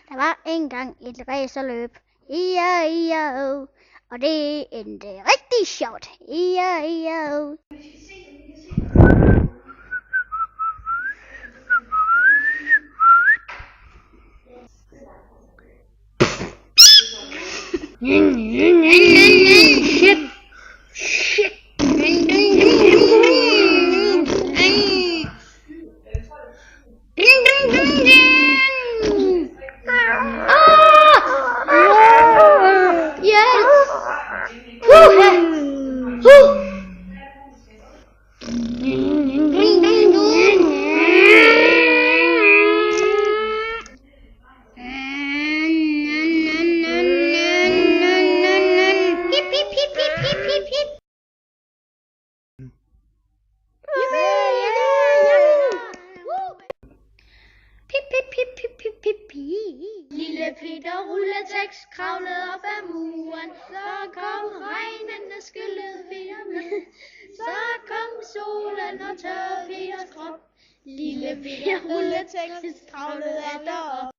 Der var engang et racerløb. I-o, og det endte rigtig sjovt. I-o. Shit. Lille Peter Rulletekst kravlede op ad muren. Så kom regnen og skyllede Peter med. Så kom solen og tørrede Peters krop. Lille Peter Rulletekst kravlede derop.